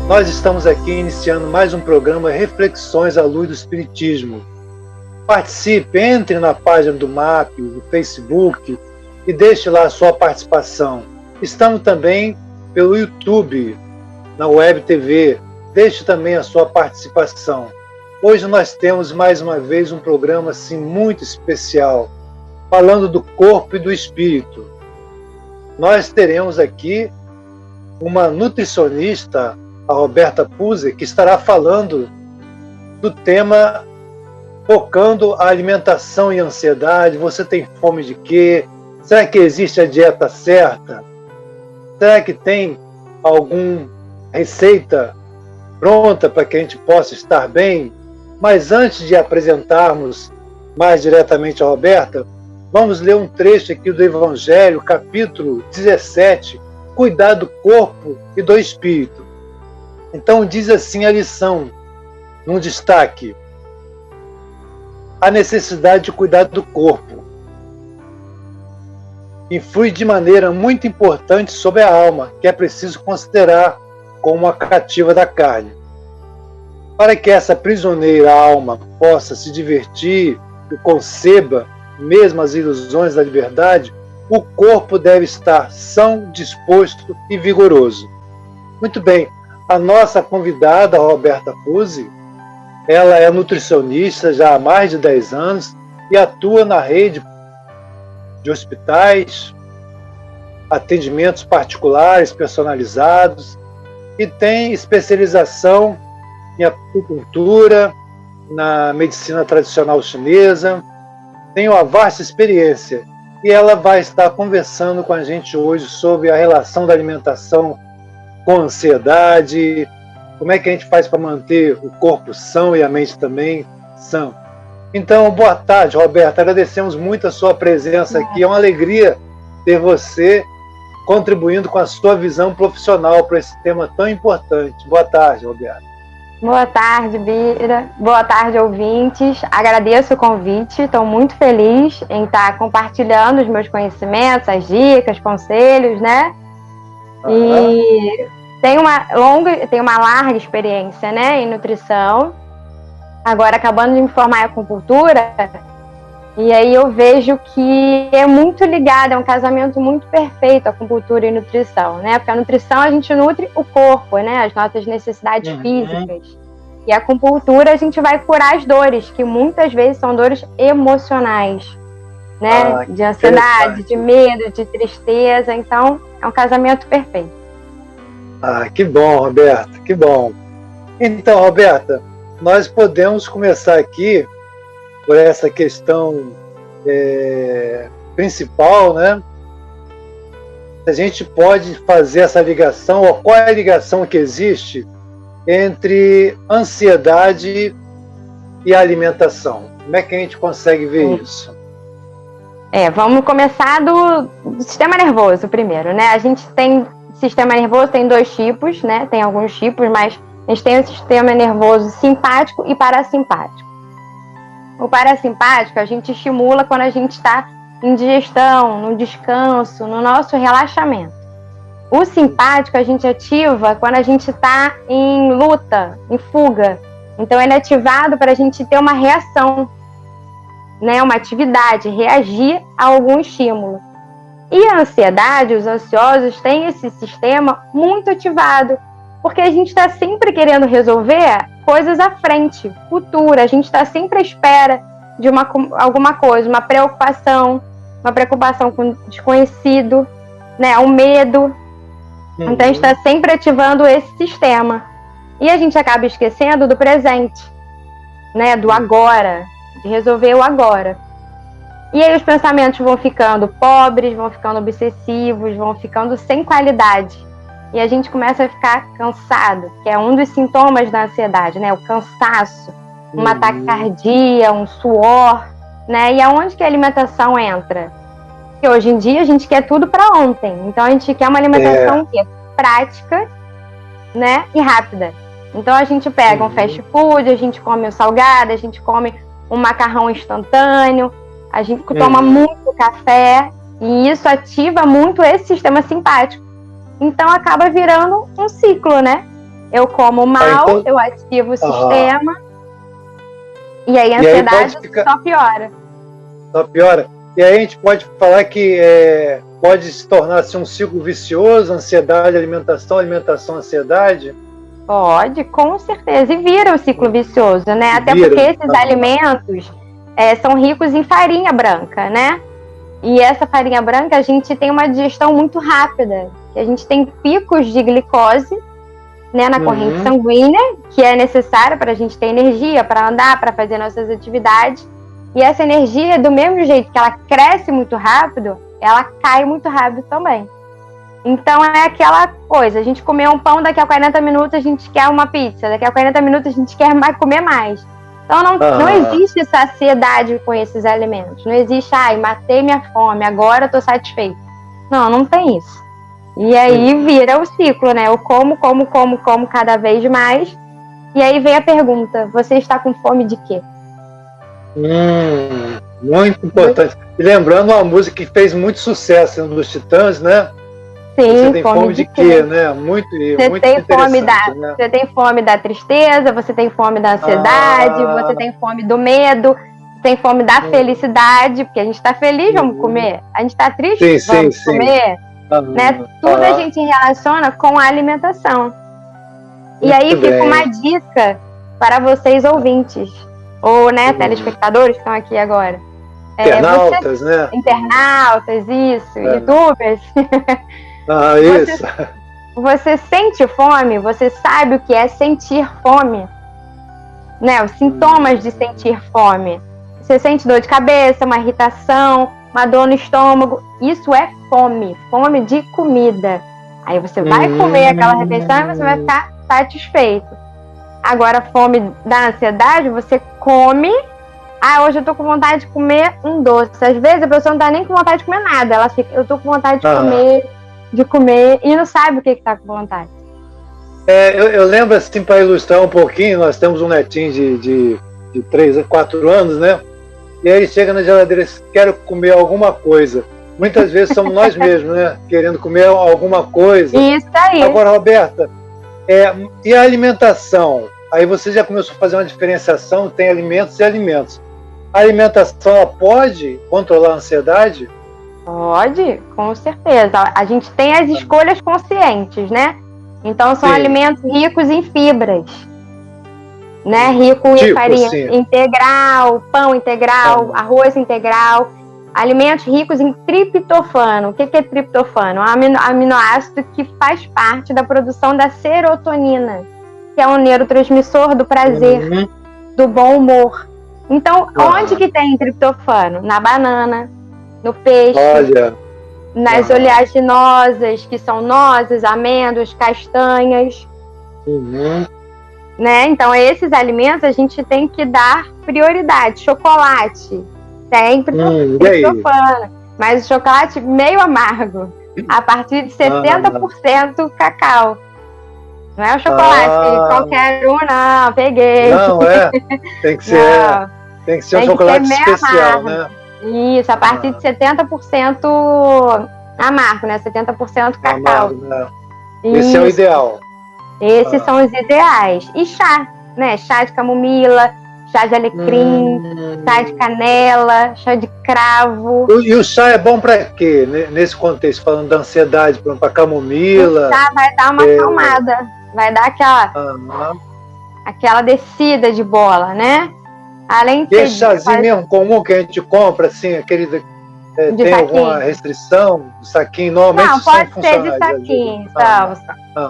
Nós estamos aqui iniciando mais um programa Reflexões à Luz do Espiritismo. Participe, entre na página do MAP, do Facebook e deixe lá a sua participação. Estamos também pelo YouTube, na Web TV. Deixe também a sua participação. Hoje nós temos mais uma vez um programa assim, muito especial, falando do corpo e do espírito. Nós teremos aqui uma nutricionista, a Roberta Puzzi, que estará falando do tema focando a alimentação e ansiedade. Você tem fome de quê? Será que existe a dieta certa? Será que tem alguma receita pronta para que a gente possa estar bem? Mas antes de apresentarmos mais diretamente a Roberta, vamos ler um trecho aqui do Evangelho, capítulo 17, cuidar do corpo e do espírito. Então diz assim a lição, num destaque: a necessidade de cuidar do corpo influi de maneira muito importante sobre a alma, que é preciso considerar como a cativa da carne. Para que essa prisioneira alma possa se divertir e conceba mesmo as ilusões da liberdade, o corpo deve estar são, disposto e vigoroso. Muito bem, a nossa convidada, Roberta Puzzi, ela é nutricionista já há mais de 10 anos e atua na rede de hospitais, atendimentos particulares, personalizados, e tem especialização em acupuntura, na medicina tradicional chinesa, tem uma vasta experiência e ela vai estar conversando com a gente hoje sobre a relação da alimentação com a ansiedade, como é que a gente faz para manter o corpo são e a mente também são. Então, boa tarde, Roberta, agradecemos muito a sua presença aqui, é uma alegria ter você contribuindo com a sua visão profissional para esse tema tão importante. Boa tarde, Roberta. Boa tarde, Bira. Boa tarde, ouvintes. Agradeço o convite. Estou muito feliz em estar compartilhando os meus conhecimentos, as dicas, conselhos, né? E tenho uma larga experiência, né, em nutrição. Agora, acabando de me formar em acupuntura, e aí eu vejo que é muito ligado, é um casamento muito perfeito, acupuntura e nutrição, né? Porque a nutrição a gente nutre o corpo, né? As nossas necessidades físicas. E a acupuntura a gente vai curar as dores, que muitas vezes são dores emocionais, né? De ansiedade, de medo, de tristeza. Então, é um casamento perfeito. Que bom, Roberta, que bom. Então, Roberta, nós podemos começar aqui por essa questão principal, né? A gente pode fazer essa ligação, ou qual é a ligação que existe entre ansiedade e alimentação? Como é que a gente consegue ver isso? Vamos começar do sistema nervoso primeiro, né? A gente tem sistema nervoso, tem 2 tipos, né? Tem alguns tipos, mas a gente tem o sistema nervoso simpático e parasimpático. O parasimpático a gente estimula quando a gente está em digestão, no descanso, no nosso relaxamento. O simpático a gente ativa quando a gente está em luta, em fuga. Então ele é ativado para a gente ter uma reação, né? Uma atividade, reagir a algum estímulo. E a ansiedade, os ansiosos têm esse sistema muito ativado, porque a gente está sempre querendo resolver coisas à frente, futura. A gente está sempre à espera de alguma coisa, uma preocupação com o desconhecido, né? O medo. Então a gente está sempre ativando esse sistema. E a gente acaba esquecendo do presente, né? Do agora, de resolver o agora. E aí os pensamentos vão ficando pobres, vão ficando obsessivos, vão ficando sem qualidade. E a gente começa a ficar cansado, que é um dos sintomas da ansiedade, né? O cansaço, uma taquicardia, um suor, né? E aonde que a alimentação entra? Porque hoje em dia a gente quer tudo para ontem. Então a gente quer uma alimentação que é prática, né? E rápida. Então a gente pega um fast food, a gente come um salgado, a gente come um macarrão instantâneo, a gente toma muito café, e isso ativa muito esse sistema simpático. Então acaba virando um ciclo, né? Eu como mal, então, eu ativo o sistema, e aí a ansiedade só piora. Só piora. E aí a gente pode falar que pode se tornar assim, um ciclo vicioso, ansiedade, alimentação, alimentação, ansiedade? Pode, com certeza. E vira um ciclo vicioso, né? Até porque esses alimentos são ricos em farinha branca, né? E essa farinha branca, a gente tem uma digestão muito rápida. A gente tem picos de glicose, né, na corrente sanguínea, que é necessária para a gente ter energia, para andar, para fazer nossas atividades. E essa energia, do mesmo jeito que ela cresce muito rápido, ela cai muito rápido também. Então é aquela coisa, a gente comeu um pão, daqui a 40 minutos a gente quer uma pizza, daqui a 40 minutos a gente quer comer mais. Então não existe saciedade com esses alimentos. Não existe, matei minha fome, agora eu tô satisfeito. Não tem isso. E aí vira o ciclo, né? Eu como cada vez mais. E aí vem a pergunta, você está com fome de quê? Muito importante. E lembrando uma música que fez muito sucesso dos Titãs, né? Sim, você tem fome de quê, né? Muito interessante, né? Você tem fome da tristeza, você tem fome da ansiedade, você tem fome do medo, você tem fome da felicidade, porque a gente está feliz, vamos comer. A gente está triste, vamos comer. Né? Tudo a gente relaciona com a alimentação. E aí fica uma dica para vocês ouvintes, ou telespectadores que estão aqui agora. Internautas, né? Internautas, isso, youtubers. Isso. Você sente fome? Você sabe o que é sentir fome? Né? Os sintomas de sentir fome. Você sente dor de cabeça, uma irritação, uma dor no estômago. Isso é fome. Fome de comida. Aí você vai comer aquela refeição e você vai ficar satisfeito. Agora, fome da ansiedade, você come. Hoje eu tô com vontade de comer um doce. Às vezes a pessoa não tá nem com vontade de comer nada. Ela fica, eu tô com vontade de comer e não sabe o que tá com vontade. Eu lembro assim, para ilustrar um pouquinho, nós temos um netinho de 3 a 4 anos, né? E aí ele chega na geladeira e diz, quero comer alguma coisa. Muitas vezes somos nós mesmos, né? Querendo comer alguma coisa. Isso aí. Agora, Roberta, e a alimentação? Aí você já começou a fazer uma diferenciação, tem alimentos e alimentos. A alimentação, ela pode controlar a ansiedade? Pode, com certeza. A gente tem as escolhas conscientes, né? Então são alimentos ricos em fibras, né? Rico em farinha integral, pão integral, arroz integral. Alimentos ricos em triptofano. O que é triptofano? É um aminoácido que faz parte da produção da serotonina, que é um neurotransmissor do prazer, do bom humor. Então, onde que tem triptofano? Na banana, no peixe, nas oleaginosas, que são nozes, amêndoas, castanhas. Né? Então, esses alimentos a gente tem que dar prioridade. Chocolate, sempre triptofano, mas o chocolate meio amargo, a partir de 70% cacau. Não é o chocolate, qualquer um, não, peguei. Não, tem que ser um chocolate especial, né? Isso, a partir de 70% amargo, né? 70% cacau. Amargo, né? Esse é o ideal. Esses são os ideais. E chá, né? Chá de camomila, chá de alecrim, chá de canela, chá de cravo. E o chá é bom para quê? Nesse contexto, falando da ansiedade, para camomila. O chá vai dar uma acalmada, vai dar aquela descida de bola, né? Além de esse chazinho mesmo comum que a gente compra, assim, aquele tem saquinho. Alguma restrição? Saquinho, normalmente não, pode ser de saquinho.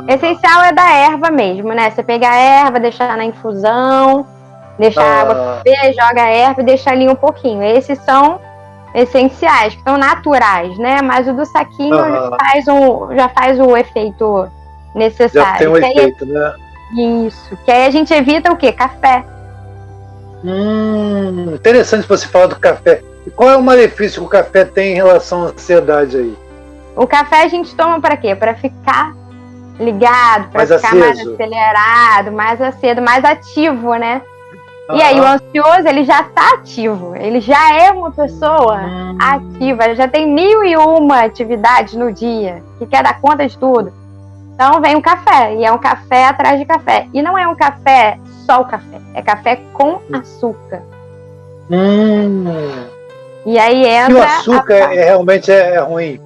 Essencial é da erva mesmo, né? Você pega a erva, deixar na infusão, deixa a água ferver, joga a erva e deixa ali um pouquinho. Esses são essenciais, que são naturais, né? Mas o do saquinho já faz o efeito necessário. Já tem um efeito, né? Isso. Que aí a gente evita o quê? Café. Interessante você falar do café. E qual é o malefício que o café tem em relação à ansiedade aí? O café a gente toma para quê? Para ficar ligado, para ficar mais acelerado, mais acedo, mais ativo, né? E aí o ansioso, ele já está ativo, ele já é uma pessoa ativa, já tem 1001 atividades no dia, que quer dar conta de tudo. Então vem o café, e é um café atrás de café. E não é um café só o café, é café com açúcar. E aí entra... E o açúcar realmente é ruim?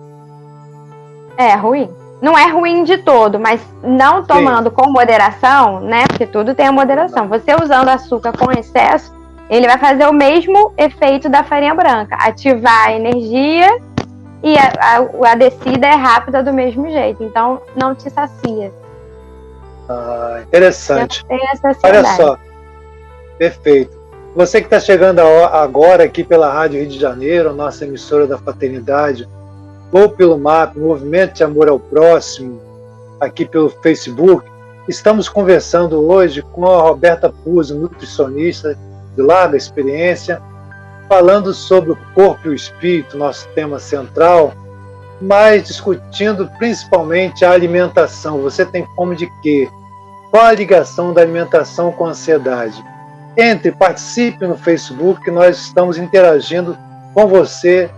É ruim. Não é ruim de todo, mas não tomando com moderação, né? Porque tudo tem a moderação. Você usando açúcar com excesso, ele vai fazer o mesmo efeito da farinha branca. Ativar a energia e a descida é rápida do mesmo jeito. Então, não te sacia. Interessante. Tem essa Olha só. Perfeito. Você que está chegando agora aqui pela Rádio Rio de Janeiro, nossa emissora da Fraternidade, ou pelo MAP, Movimento de Amor ao Próximo, aqui pelo Facebook, estamos conversando hoje com a Roberta Puzzo, nutricionista de larga experiência, falando sobre o corpo e o espírito, nosso tema central, mas discutindo principalmente a alimentação. Você tem fome de quê? Qual a ligação da alimentação com a ansiedade? Participe no Facebook, que nós estamos interagindo com você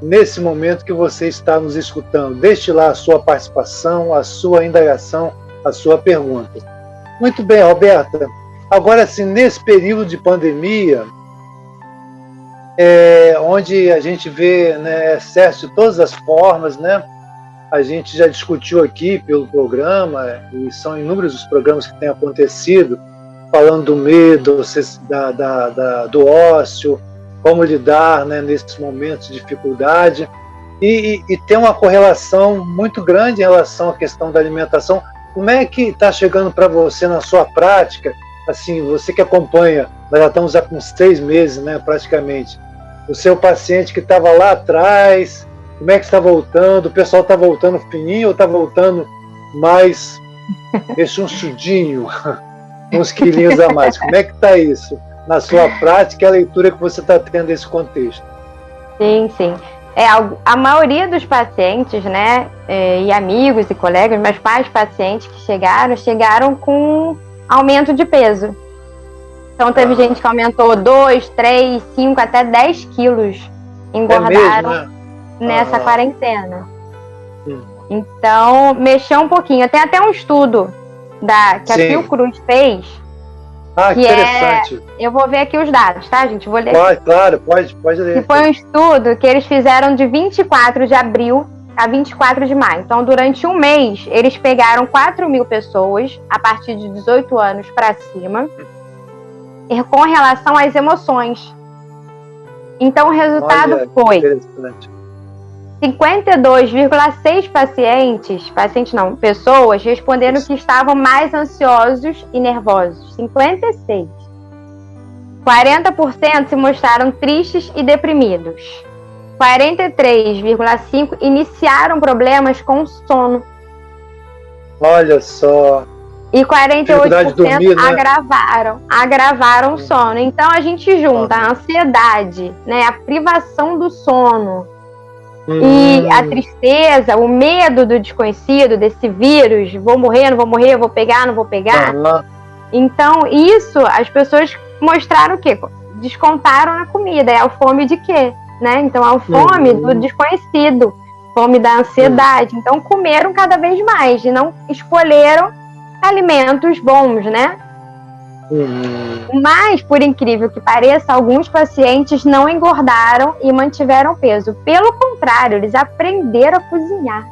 nesse momento que você está nos escutando. Deixe lá a sua participação, a sua indagação, a sua pergunta. Muito bem, Roberta. Agora, sim, nesse período de pandemia, onde a gente vê, né, excesso de todas as formas, né? A gente já discutiu aqui pelo programa, e são inúmeros os programas que têm acontecido, falando do medo, do ócio, como lidar, né, nesses momentos de dificuldade, e tem uma correlação muito grande em relação à questão da alimentação. Como é que está chegando para você na sua prática? Assim, você que acompanha, nós já estamos há uns 6 meses, né, praticamente, o seu paciente que estava lá atrás, como é que está voltando? O pessoal está voltando fininho ou está voltando mais rechonchudinho, uns quilinhos a mais? Como é que está isso na sua prática e a leitura que você está tendo desse contexto? Sim, sim. A maioria dos pacientes, né, e amigos e colegas, mas pais pacientes que chegaram com aumento de peso. Então teve gente que aumentou 2, 3, 5, até 10 quilos. Engordaram mesmo, né? Nessa quarentena. Então, mexeu um pouquinho. Tem até um estudo que a Fiocruz fez. Que interessante. Eu vou ver aqui os dados, tá, gente? Vou ler. Claro, pode ler. Que foi um estudo que eles fizeram de 24 de abril a 24 de maio. Então, durante um mês, eles pegaram 4.000 pessoas, a partir de 18 anos para cima, com relação às emoções. Então, o resultado foi 52,6 pessoas responderam que estavam mais ansiosos e nervosos. 56. 40% se mostraram tristes e deprimidos. 43,5% iniciaram problemas com sono. Olha só. E 48% dormir, né? agravaram o sono. Então a gente junta a ansiedade, né, a privação do sono, e a tristeza, o medo do desconhecido, desse vírus, vou morrer, não vou morrer, vou pegar, não vou pegar. Então isso, as pessoas mostraram o quê? Descontaram na comida. É a fome de quê? Né? Então a fome do desconhecido, fome da ansiedade. Então comeram cada vez mais e não escolheram alimentos bons, né? Mas, por incrível que pareça, alguns pacientes não engordaram e mantiveram peso. Pelo contrário, eles aprenderam a cozinhar.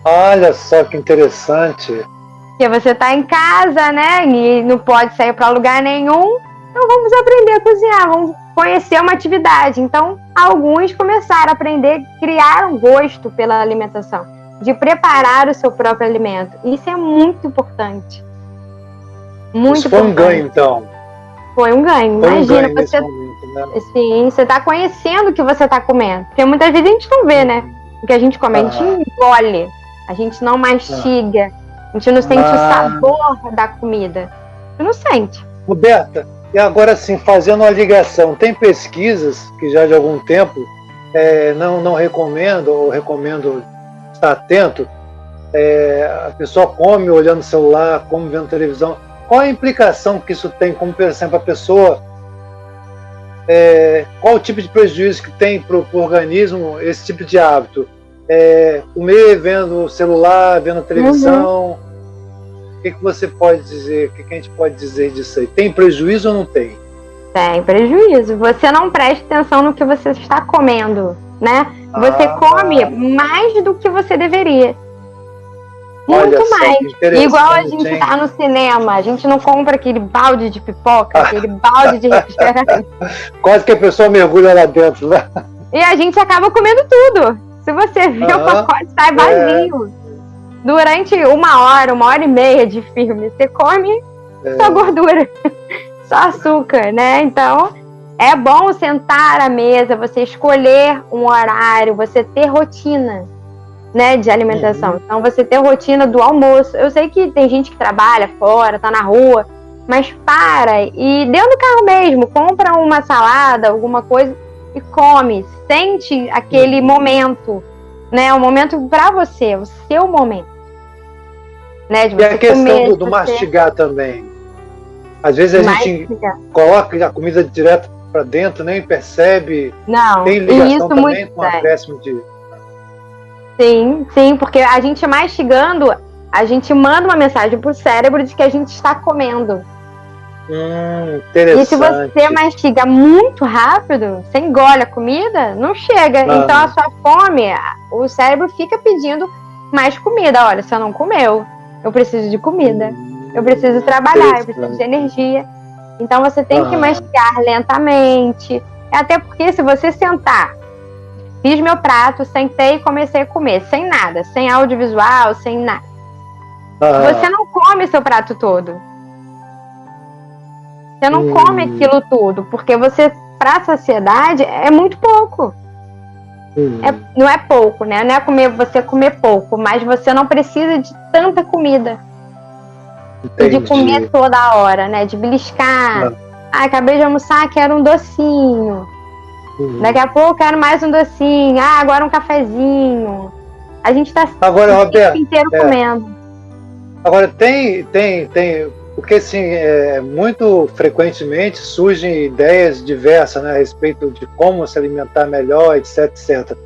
Olha só que interessante. Porque você está em casa, né? E não pode sair para lugar nenhum. Então vamos aprender a cozinhar, vamos conhecer uma atividade. Então, alguns começaram a aprender, criaram gosto pela alimentação, de preparar o seu próprio alimento. Isso é muito importante. Muito foi um ganho, então. Foi um ganho. Imagina, você, momento, né? Sim, você está conhecendo o que você está comendo. Porque muitas vezes a gente não vê, né? O que a gente come, a gente engole, a gente não mastiga, a gente não sente o sabor da comida. Você não sente. Roberta, e agora sim, fazendo uma ligação, tem pesquisas que já de algum tempo não recomendo, ou recomendo estar atento, a pessoa come olhando o celular, come vendo televisão. Qual a implicação que isso tem, como, por exemplo, a pessoa... qual o tipo de prejuízo que tem para o organismo esse tipo de hábito? comer vendo o celular, vendo televisão. O que você pode dizer? O que a gente pode dizer disso aí? Tem prejuízo ou não tem? Tem prejuízo. Você não presta atenção no que você está comendo, né? Você come mais do que você deveria. Muito mais. Igual a gente tá no cinema, a gente não compra aquele balde de pipoca, aquele balde de refrigerante. Quase que a pessoa mergulha lá dentro, né? E a gente acaba comendo tudo. Se você vê, o pacote sai vazio. Durante 1 hora e meia de filme, você come só gordura, só açúcar, né? Então, é bom sentar à mesa, você escolher um horário, você ter rotina, né, de alimentação. Então, você ter rotina do almoço. Eu sei que tem gente que trabalha fora, tá na rua, mas para e dentro do carro mesmo, compra uma salada, alguma coisa e come. Sente aquele momento, né? O momento para você, o seu momento. Né, de você e a questão comer, do mastigar também. Às vezes a gente coloca a comida direto para dentro, nem percebe. Não, tem ligação isso também muito com o acréscimo de... Sim, porque a gente mastigando, a gente manda uma mensagem pro cérebro de que a gente está comendo. Interessante. E se você mastiga muito rápido, você engole a comida, não chega. Então a sua fome, o cérebro fica pedindo mais comida. Olha, você não comeu, eu preciso de comida, eu preciso trabalhar, eu preciso de energia. Então você tem que mastigar lentamente. Até porque se você sentar, fiz meu prato, sentei e comecei a comer, sem nada, sem audiovisual, sem nada. Você não come seu prato todo. Você não come aquilo tudo, porque você, pra saciedade, é muito pouco. Não é pouco, né? Não é você comer pouco, mas você não precisa de tanta comida. Entendi. De comer toda hora, né? De beliscar. Acabei de almoçar, quero um docinho. Daqui a pouco quero mais um docinho. Agora um cafezinho. A gente tá o tempo inteiro comendo. Agora tem, porque assim, muito frequentemente surgem ideias diversas, né, a respeito de como se alimentar melhor, etc, etc.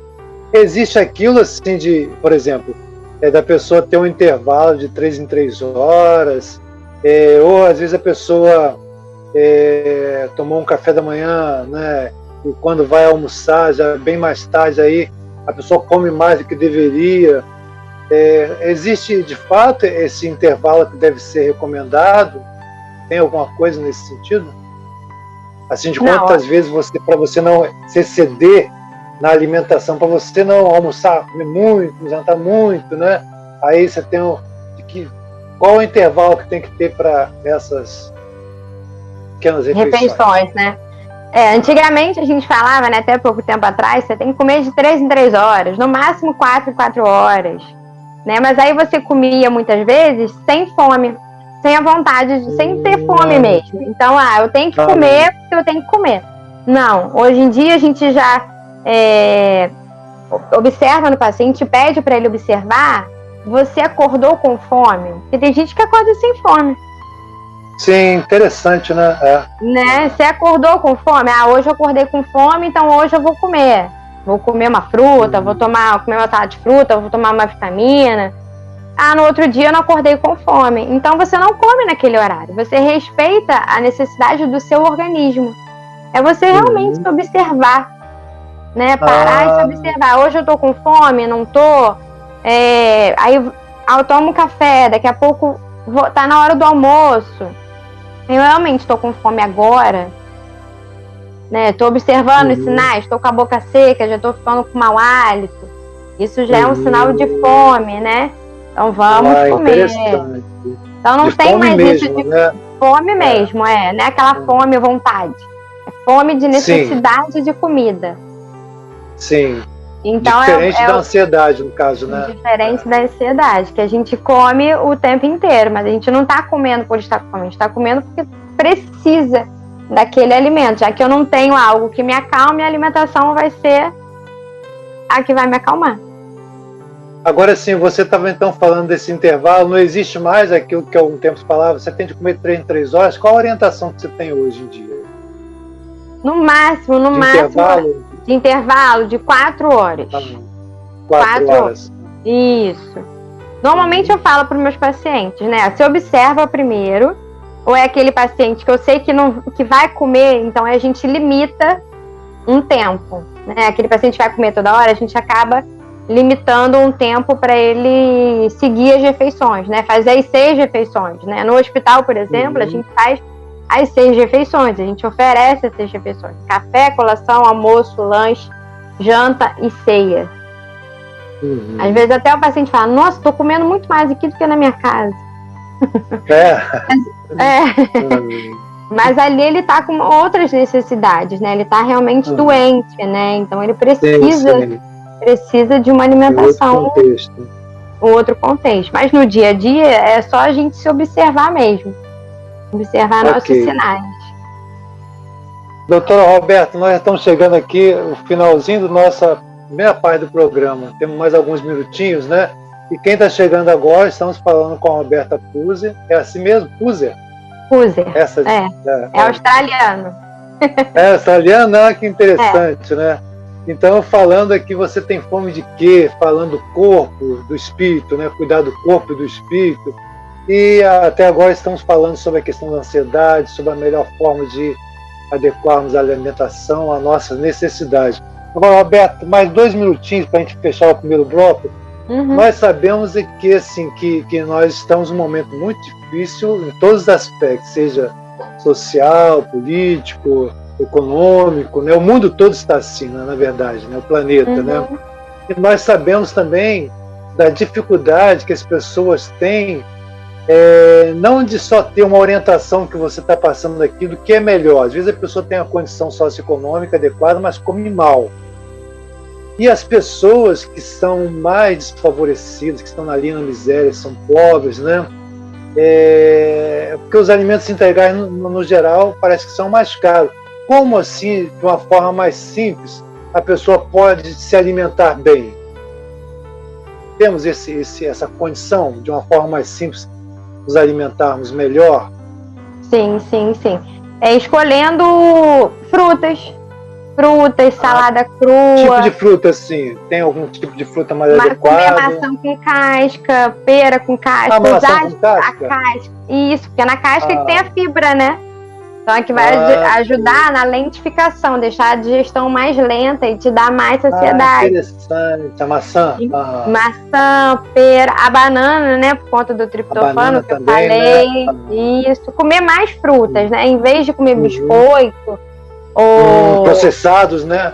Existe aquilo assim de, por exemplo, da pessoa ter um intervalo de 3 em 3 horas, ou às vezes a pessoa tomou um café da manhã, né, e quando vai almoçar, já bem mais tarde, aí a pessoa come mais do que deveria. Existe de fato esse intervalo que deve ser recomendado? Tem alguma coisa nesse sentido? Assim, de quantas vezes para você não se exceder na alimentação, para você não almoçar, comer muito, jantar muito, né? Aí você tem qual o intervalo que tem que ter para essas pequenas refeições, né? Antigamente a gente falava, né, até pouco tempo atrás, você tem que comer de 3 em 3 horas, no máximo 4 em 4 horas. Né? Mas aí você comia muitas vezes sem fome, sem a vontade, sem ter fome mesmo. Então, eu tenho que comer porque eu tenho que comer. Não, hoje em dia a gente já observa no paciente, pede para ele observar, você acordou com fome? Porque tem gente que acorda sem fome. Sim, interessante, né? Né? Você acordou com fome? Hoje eu acordei com fome, então hoje eu vou comer. Vou comer uma fruta, vou comer uma salada de fruta, vou tomar uma vitamina. No outro dia eu não acordei com fome. Então você não come naquele horário. Você respeita a necessidade do seu organismo. É você realmente se observar. Né? Parar e se observar. Hoje eu tô com fome, não tô. Aí eu tomo café, daqui a pouco tá na hora do almoço. Eu realmente tô com fome agora. Né, tô observando os sinais, tô com a boca seca, já tô ficando com mau hálito. Isso já é um sinal de fome, né? Então vamos comer. Então não tem mais mesmo, isso de fome mesmo, não é aquela fome à vontade. É fome de necessidade de comida. Sim. Então diferente da ansiedade, no caso, né? Diferente da ansiedade, que a gente come o tempo inteiro, mas a gente não tá comendo por estar com fome, a gente tá comendo porque precisa daquele alimento. Já que eu não tenho algo que me acalme, a alimentação vai ser a que vai me acalmar. Agora sim, você estava então falando desse intervalo, não existe mais aquilo que há algum tempo se falava, você tem de comer 3 em 3 horas. Qual a orientação que você tem hoje em dia? No máximo, de intervalo de 4 horas. 4 horas. Isso. Normalmente eu falo para os meus pacientes, né? Se observa primeiro, ou é aquele paciente que eu sei que vai comer, então a gente limita um tempo, né? Aquele paciente que vai comer toda hora, a gente acaba limitando um tempo para ele seguir as refeições, né? Fazer as 6 refeições, né? No hospital, por exemplo, a gente faz as 6 refeições, a gente oferece as 6 refeições: café, colação, almoço, lanche, janta e ceia. Às vezes até o paciente fala: nossa, tô comendo muito mais aqui do que na minha casa. Mas ali ele tá com outras necessidades, né? Ele tá realmente doente, né? Então ele precisa de uma alimentação, outro contexto. Mas no dia a dia é só a gente se observar mesmo, observar nossos sinais. Doutora Roberta, nós estamos chegando aqui no finalzinho da nossa primeira parte do programa. Temos mais alguns minutinhos, né? E quem está chegando agora, estamos falando com a Roberta Puser. É assim mesmo? Puser? Puser. É australiano. É australiano? Ah, que interessante, né? Então, falando aqui, você tem fome de quê? Falando do corpo, do espírito, né? Cuidar do corpo e do espírito. E até agora estamos falando sobre a questão da ansiedade, sobre a melhor forma de adequarmos a alimentação às nossas necessidades. Agora, Roberto, mais 2 minutinhos para a gente fechar o primeiro bloco. Nós sabemos que, assim, que nós estamos num momento muito difícil em todos os aspectos, seja social, político, econômico, né? O mundo todo está assim, né, na verdade, né? O planeta, né? E nós sabemos também da dificuldade que as pessoas têm, não de só ter uma orientação que você está passando aqui do que é melhor. Às vezes a pessoa tem uma condição socioeconômica adequada, mas come mal. E as pessoas que são mais desfavorecidas, que estão na linha da miséria, são pobres, né? Porque os alimentos integrais, no geral, parece que são mais caros. Como assim, de uma forma mais simples, a pessoa pode se alimentar bem? Temos essa condição, de uma forma mais simples, nos alimentarmos melhor? Sim. Escolhendo frutas, salada crua. Tipo de fruta, assim? Tem algum tipo de fruta mais adequado? Maçã com casca, pera com casca. Maçã com casca? A casca. Isso, porque é na casca que tem a fibra, né? Então é que vai ajudar na lentificação, deixar a digestão mais lenta e te dar mais saciedade. Interessante. A maçã? Maçã, pera, a banana, né? Por conta do triptofano que também, eu falei. Né? Isso. Comer mais frutas, né? Em vez de comer biscoito ou processados, né?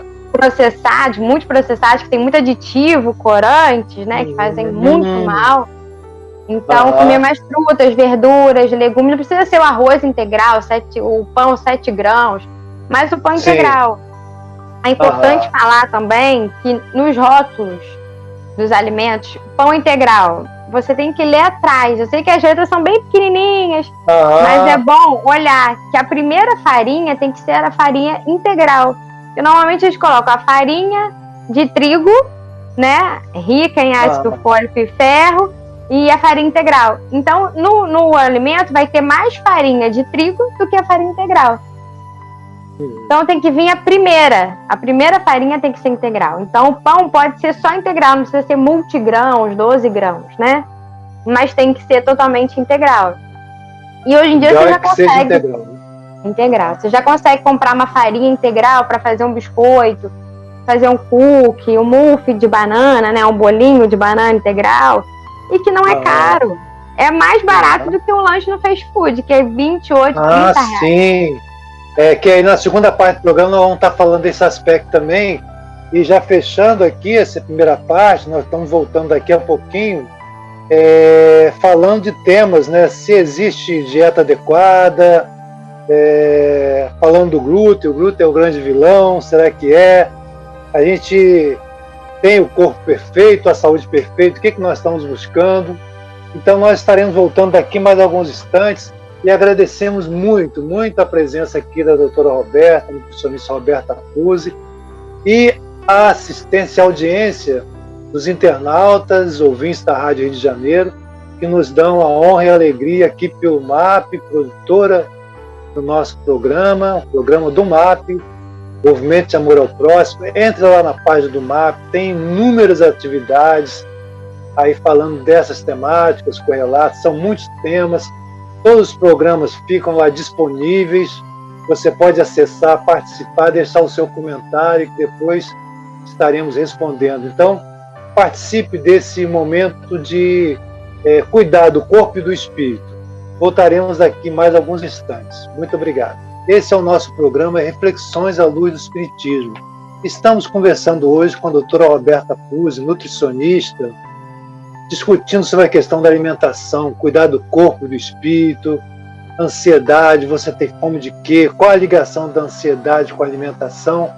Muito processados, que tem muito aditivo, corantes, né? Que fazem muito mal. Então, comer mais frutas, verduras, legumes. Não precisa ser o arroz integral, o pão 7 grãos, mas o pão integral. É importante falar também que nos rótulos dos alimentos, pão integral, você tem que ler atrás. Eu sei que as letras são bem pequenininhas, mas é bom olhar que a primeira farinha tem que ser a farinha integral. Porque normalmente eles colocam a farinha de trigo, né, rica em ácido fólico e ferro, e a farinha integral. Então, no alimento vai ter mais farinha de trigo do que a farinha integral. Então tem que vir a primeira farinha tem que ser integral. Então o pão pode ser só integral, não precisa ser multigrãos, 12 grãos, né? Mas tem que ser totalmente integral. E hoje em dia você já consegue integral. Você já consegue comprar uma farinha integral para fazer um biscoito, fazer um cookie, um muffin de banana, né? Um bolinho de banana integral. E que não é caro. É mais barato do que um lanche no fast food, que é 28, 30 reais. Sim. Que aí na segunda parte do programa nós vamos estar falando desse aspecto também. E já fechando aqui essa primeira parte, nós estamos voltando daqui a pouquinho, falando de temas, né? Se existe dieta adequada, falando do glúten, o glúten é o grande vilão, será que é? A gente tem o corpo perfeito, a saúde perfeita, o que nós estamos buscando? Então nós estaremos voltando daqui mais alguns instantes e agradecemos muito, muito a presença aqui da doutora Roberta, do nutricionista Roberta Puser, e a assistência e audiência dos internautas, ouvintes da Rádio Rio de Janeiro, que nos dão a honra e a alegria aqui pelo MAP, produtora do nosso programa, o programa do MAP, Movimento de Amor ao Próximo. Entre lá na página do MAP, tem inúmeras atividades aí falando dessas temáticas, correlatos, são muitos temas, todos os programas ficam lá disponíveis, você pode acessar, participar, deixar o seu comentário, que depois estaremos respondendo. Então, participe desse momento de cuidar do corpo e do espírito. Voltaremos daqui mais alguns instantes. Muito obrigado. Esse é o nosso programa Reflexões à Luz do Espiritismo. Estamos conversando hoje com a doutora Roberta Puzzi, nutricionista, discutindo sobre a questão da alimentação, cuidar do corpo e do espírito, ansiedade, você tem fome de quê? Qual a ligação da ansiedade com a alimentação?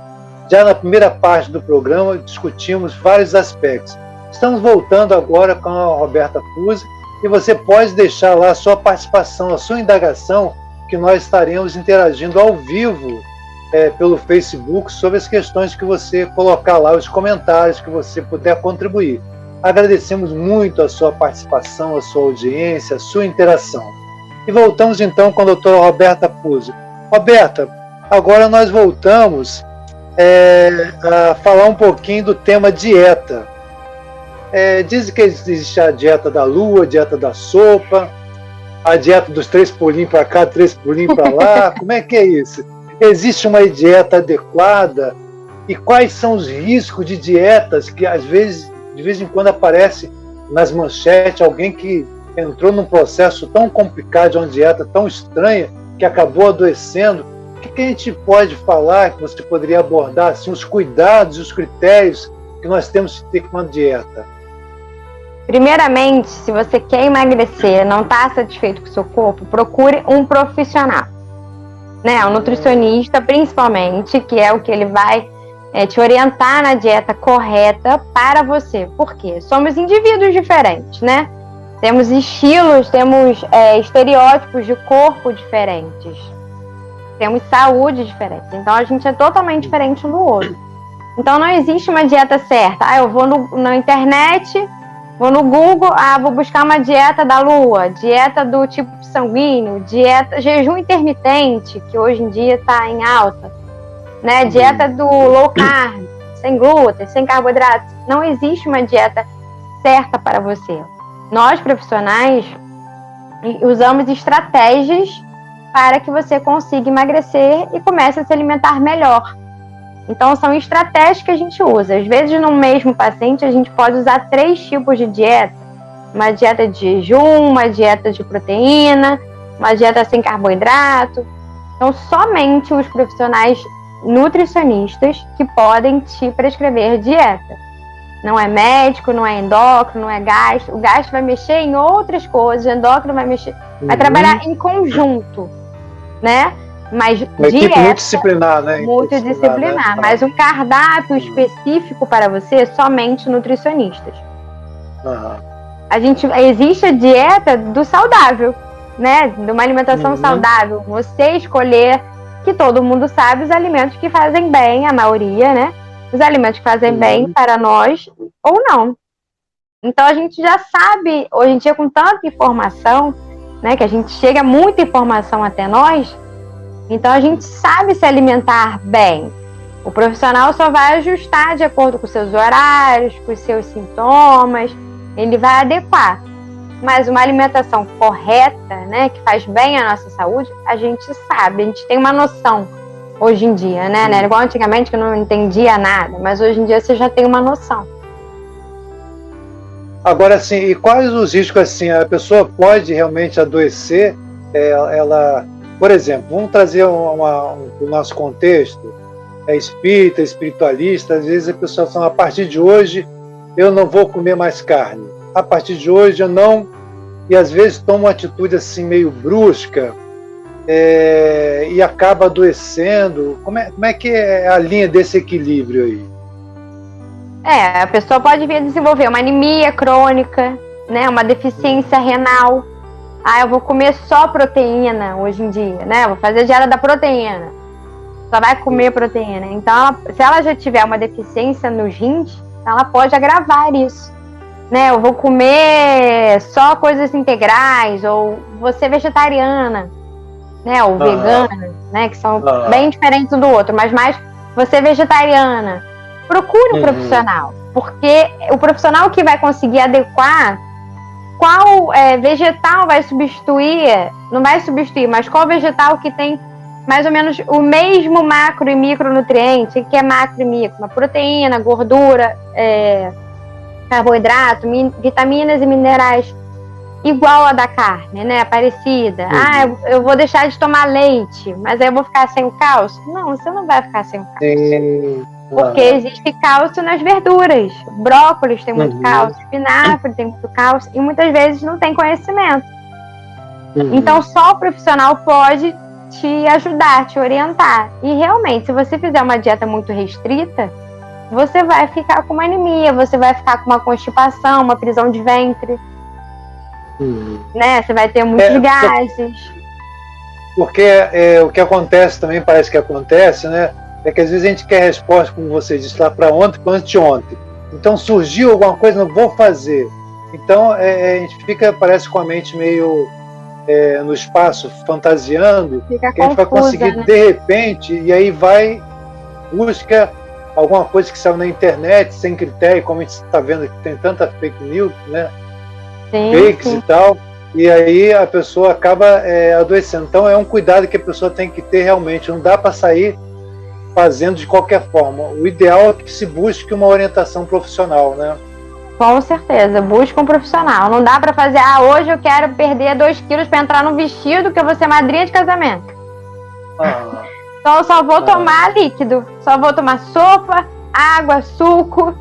Já na primeira parte do programa discutimos vários aspectos. Estamos voltando agora com a Roberta Puzzi e você pode deixar lá a sua participação, a sua indagação, que nós estaremos interagindo ao vivo pelo Facebook sobre as questões que você colocar lá, os comentários que você puder contribuir. Agradecemos muito a sua participação, a sua audiência, a sua interação. E voltamos então com a doutora Roberta Puzzi. Roberta, agora nós voltamos a falar um pouquinho do tema dieta. Dizem que existe a dieta da lua, a dieta da sopa, a dieta dos 3 pulinhos para cá, 3 pulinhos para lá. Como é que é isso? Existe uma dieta adequada? E quais são os riscos de dietas que às vezes, de vez em quando aparece nas manchetes alguém que entrou num processo tão complicado, de uma dieta tão estranha, que acabou adoecendo? O que a gente pode falar, que você poderia abordar, assim, os cuidados e os critérios que nós temos que ter com a dieta? Primeiramente, se você quer emagrecer, não está satisfeito com o seu corpo, procure um profissional, né? Um nutricionista, principalmente, que é o que ele vai te orientar na dieta correta para você. Por quê? Somos indivíduos diferentes, né? Temos estilos, temos estereótipos de corpo diferentes. Temos saúde diferente. Então, a gente é totalmente diferente um do outro. Então, não existe uma dieta certa. Eu vou na internet, vou no Google, vou buscar uma dieta da lua, dieta do tipo sanguíneo, dieta jejum intermitente, que hoje em dia está em alta, né? Dieta do low carb, sem glúten, sem carboidratos. Não existe uma dieta certa para você. Nós, profissionais, usamos estratégias para que você consiga emagrecer e comece a se alimentar melhor. Então, são estratégias que a gente usa. Às vezes, no mesmo paciente, a gente pode usar 3 tipos de dieta. Uma dieta de jejum, uma dieta de proteína, uma dieta sem carboidrato. Então, somente os profissionais nutricionistas que podem te prescrever dieta. Não é médico, não é endócrino, não é gastro. O gastro vai mexer em outras coisas, o endócrino vai mexer, vai trabalhar em conjunto, né? Mas uma dieta, equipe multidisciplinar, né? Multidisciplinar, né? Mas um cardápio específico para você, somente nutricionistas. Existe a dieta do saudável, né? De uma alimentação saudável. Você escolher, que todo mundo sabe, os alimentos que fazem bem, a maioria, né? Os alimentos que fazem bem para nós ou não. Então a gente já sabe, hoje em dia, com tanta informação, né? Que a gente chega muita informação até nós. Então a gente sabe se alimentar bem. O profissional só vai ajustar de acordo com os seus horários, com os seus sintomas, ele vai adequar. Mas uma alimentação correta, né, que faz bem à nossa saúde, a gente sabe, a gente tem uma noção hoje em dia, né? Não é igual antigamente que eu não entendia nada, mas hoje em dia você já tem uma noção. Agora, assim, e quais os riscos, assim, a pessoa pode realmente adoecer, por exemplo, vamos trazer o nosso contexto, espírita, espiritualista, às vezes a pessoa fala, a partir de hoje eu não vou comer mais carne, a partir de hoje eu não, e às vezes toma uma atitude assim meio brusca e acaba adoecendo. Como é que é a linha desse equilíbrio aí? A pessoa pode vir a desenvolver uma anemia crônica, né, uma deficiência renal. Eu vou comer só proteína hoje em dia, né? Vou fazer dieta da proteína. Só vai comer proteína. Então, se ela já tiver uma deficiência nos rins, ela pode agravar isso, né? Eu vou comer só coisas integrais, ou vou ser vegetariana, né? Ou vegana, né? Que são bem diferentes um do outro, mas mais Você é vegetariana, procure um profissional, porque o profissional que vai conseguir adequar qual vegetal vai substituir, não vai substituir, mas qual vegetal que tem mais ou menos o mesmo macro e micronutriente, que é macro e micro, uma proteína, gordura, carboidrato, vitaminas e minerais igual a da carne, né? Parecida. Eu vou deixar de tomar leite, mas aí eu vou ficar sem o cálcio? Não, você não vai ficar sem o cálcio. Porque existe cálcio nas verduras. Brócolis tem muito cálcio, espinafre tem muito cálcio, e muitas vezes não tem conhecimento. Então só o profissional pode te ajudar, te orientar. E realmente, se você fizer uma dieta muito restrita, você vai ficar com uma anemia, você vai ficar com uma constipação, uma prisão de ventre. Né? Você vai ter muitos gases. Porque o que acontece também, parece que acontece, né? É que às vezes a gente quer resposta, como você disse, lá para ontem, para anteontem. Então surgiu alguma coisa, não vou fazer. Então a gente fica, parece, com a mente meio no espaço, fantasiando, fica que a gente vai conseguir, né? De repente, e aí vai, busca alguma coisa que saiu na internet, sem critério, como a gente está vendo que tem tanta fake news, né? Fakes e tal, e aí a pessoa acaba adoecendo. Então é um cuidado que a pessoa tem que ter realmente, não dá para sair fazendo de qualquer forma. O ideal é que se busque uma orientação profissional, né? Com certeza, busca um profissional. Não dá para fazer, hoje eu quero perder 2 quilos para entrar num vestido que eu vou ser madrinha de casamento. Então eu só vou tomar líquido, só vou tomar sopa, água, suco.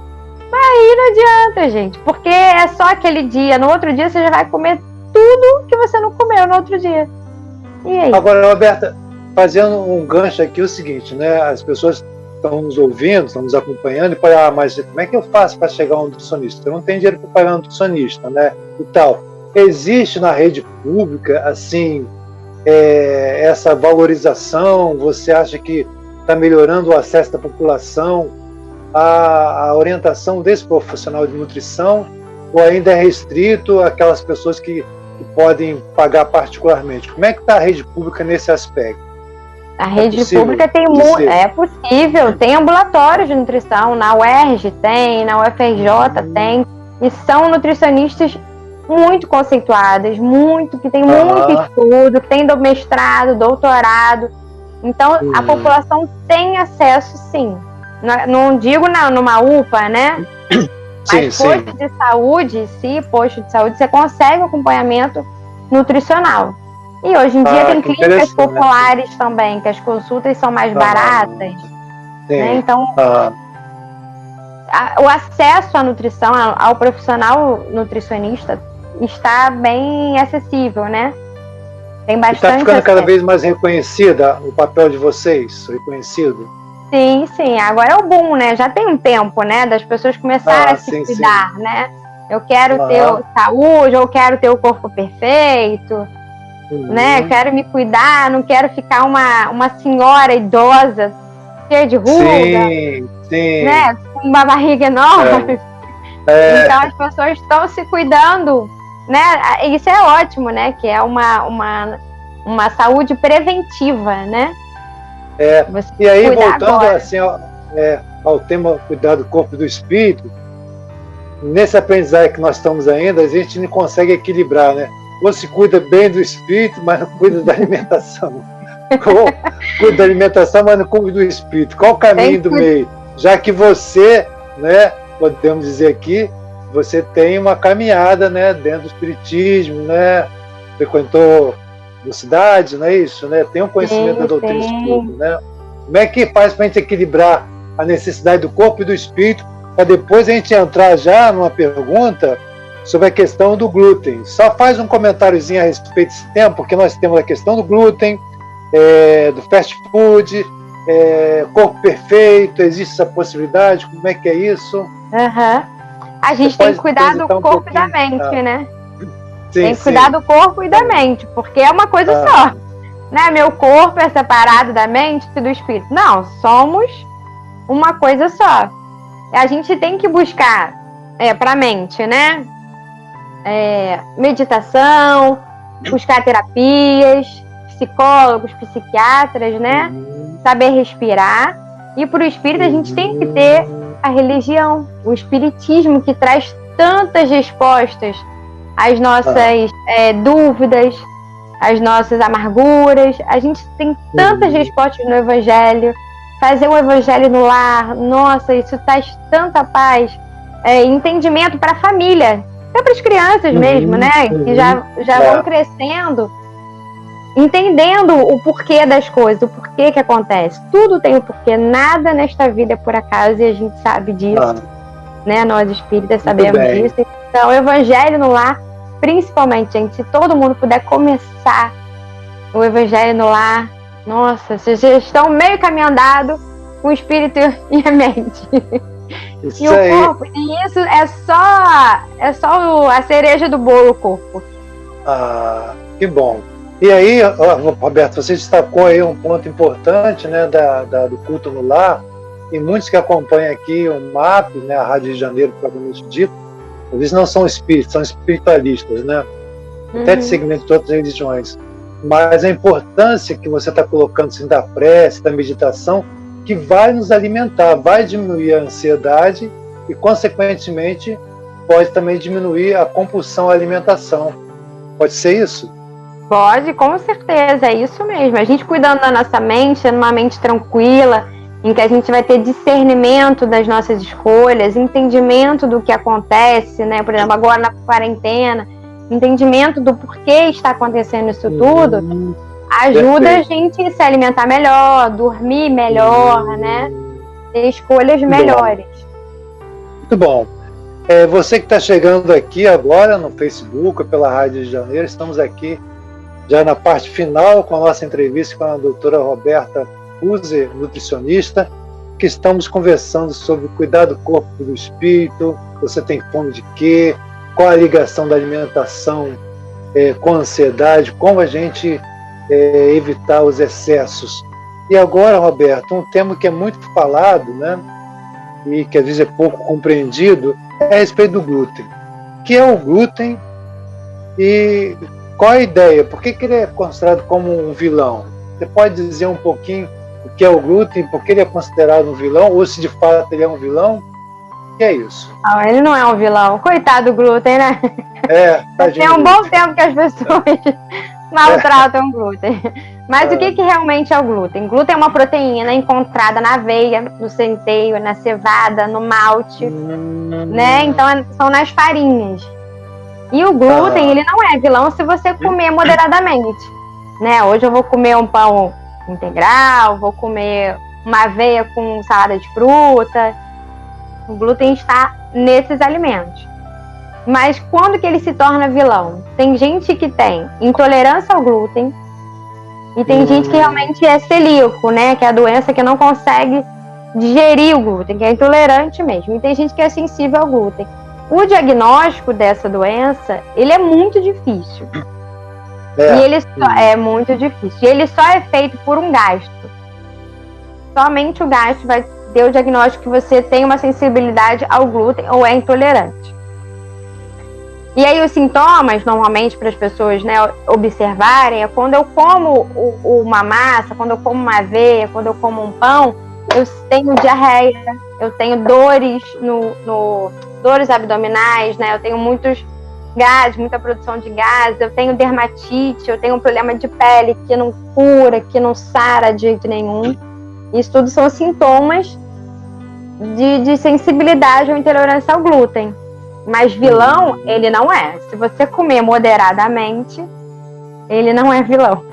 Aí não adianta, gente, porque é só aquele dia. No outro dia você já vai comer tudo que você não comeu no outro dia. E aí? Agora, Roberta, fazendo um gancho aqui, o seguinte, né? As pessoas estão nos ouvindo, estão nos acompanhando e falam, mas como é que eu faço para chegar a um nutricionista? Eu não tenho dinheiro para pagar um nutricionista, né? E tal. Existe na rede pública, assim, essa valorização? Você acha que está melhorando o acesso da população a orientação desse profissional de nutrição, ou ainda é restrito àquelas pessoas que podem pagar particularmente? Como é que está a rede pública nesse aspecto? A rede pública tem é possível, tem ambulatórios de nutrição, na UERJ tem, na UFRJ tem, e são nutricionistas muito conceituadas, que tem muito estudo, que tem mestrado, doutorado. Então a população tem acesso, sim. Não digo numa UPA, né? Mas posto de saúde, posto de saúde, você consegue acompanhamento nutricional. E hoje em dia tem clínicas populares também, que as consultas são mais baratas. Né? Então, o acesso à nutrição, ao profissional nutricionista, está bem acessível, né? Tem bastante. Está ficando cada vez mais reconhecida o papel de vocês, reconhecido? Sim, agora é o boom, né? Já tem um tempo, né? Das pessoas começarem a se cuidar, né? Eu quero ter saúde, eu quero ter o corpo perfeito, né? Quero me cuidar, não quero ficar uma senhora idosa, cheia de ruga, né? Com uma barriga enorme. Então as pessoas estão se cuidando, né? Isso é ótimo, né? Que é uma saúde preventiva, né? E aí, voltando assim, ao tema cuidar do corpo e do espírito, nesse aprendizado que nós estamos ainda, a gente não consegue equilibrar, né? Ou se cuida bem do espírito, mas não cuida da alimentação. Ou cuida da alimentação, mas não cuida do espírito. Qual o caminho do meio? Já que você, né, podemos dizer aqui, você tem uma caminhada, né, dentro do espiritismo, né? Frequentou cidade, não é isso, né? Tem um conhecimento da doutrina espírita, né? Como é que faz para a gente equilibrar a necessidade do corpo e do espírito, para depois a gente entrar já numa pergunta sobre a questão do glúten? Só faz um comentáriozinho a respeito desse tema, porque nós temos a questão do glúten, do fast food, corpo perfeito, existe essa possibilidade? Como é que é isso? A gente tem que cuidar do corpo e da mente, né? Tem que cuidar do corpo e da mente, porque é uma coisa só. Né? Meu corpo é separado da mente e do espírito. Não, somos uma coisa só. A gente tem que buscar para a mente, né? Meditação, buscar terapias, psicólogos, psiquiatras, né? Saber respirar E para o espírita a gente tem que ter a religião, o espiritismo, que traz tantas respostas às nossas dúvidas, às nossas amarguras. A gente tem tantas respostas no Evangelho. Fazer o Evangelho no lar, nossa, isso traz tanta paz, entendimento para a família, até para as crianças mesmo, né? Que já vão crescendo, entendendo o porquê das coisas, o porquê que acontece. Tudo tem um porquê, nada nesta vida é por acaso, e a gente sabe disso, né? Nós espíritas sabemos disso. Então, o Evangelho no lar, principalmente, gente, se todo mundo puder começar o Evangelho no lar, nossa, vocês já estão meio caminho andado com o espírito e a mente. Isso e o corpo, e isso é só a cereja do bolo, o corpo. Ah, que bom. E aí, Roberto, você destacou aí um ponto importante, né, do culto no lar, e muitos que acompanham aqui o MAP, né, a Rádio Rio de Janeiro, propriamente dito, eles não são espíritas, são espiritualistas, né? Até de segmento de outras religiões. Mas a importância que você está colocando assim, da prece, da meditação, que vai nos alimentar, vai diminuir a ansiedade e, consequentemente, pode também diminuir a compulsão à alimentação. Pode ser isso? Pode, com certeza, é isso mesmo. A gente cuidando da nossa mente, numa mente tranquila, em que a gente vai ter discernimento das nossas escolhas, entendimento do que acontece, né? Por exemplo, agora na quarentena, entendimento do porquê está acontecendo isso tudo, ajuda a gente a se alimentar melhor, dormir melhor, né? Ter escolhas melhores. Muito bom. Você que está chegando aqui agora no Facebook, pela Rádio de Janeiro, estamos aqui já na parte final com a nossa entrevista com a doutora Roberta User, nutricionista, que estamos conversando sobre cuidar do corpo e do espírito. Você tem fome de quê? Qual a ligação da alimentação com a ansiedade, como a gente evitar os excessos. E agora, Roberto, um tema que é muito falado, né, e que às vezes é pouco compreendido, é a respeito do glúten. O que é o glúten e qual a ideia? Por que ele é considerado como um vilão? Você pode dizer um pouquinho o que é o glúten, por que ele é considerado um vilão, ou se de fato ele é um vilão? O que é isso? Não, ele não é um vilão. Coitado do glúten, né? Tem um bom tempo que as pessoas maltratam o glúten. Mas o que realmente é o glúten? Glúten é uma proteína encontrada na aveia, no centeio, na cevada, no malte, né? Então são nas farinhas. E o glúten, ele não é vilão se você comer moderadamente, né? Hoje eu vou comer um pão integral, vou comer uma aveia com salada de fruta. O glúten está nesses alimentos. Mas quando que ele se torna vilão? Tem gente que tem intolerância ao glúten e tem gente que realmente é celíaco, né? Que é a doença que não consegue digerir o glúten, que é intolerante mesmo. E tem gente que é sensível ao glúten. O diagnóstico dessa doença, ele é muito difícil. E ele é muito difícil. E ele só é feito por um gastro. Somente o gastro vai ter o diagnóstico que você tem uma sensibilidade ao glúten ou é intolerante. E aí os sintomas, normalmente, para as pessoas, né, observarem, é quando eu como uma massa, quando eu como uma aveia, quando eu como um pão, eu tenho diarreia, eu tenho dores dores abdominais, né, eu tenho muitos gases, muita produção de gases, eu tenho dermatite, eu tenho um problema de pele que não cura, que não sara de jeito nenhum. Isso tudo são sintomas de sensibilidade ou intolerância ao glúten. Mas vilão, ele não é. Se você comer moderadamente, ele não é vilão.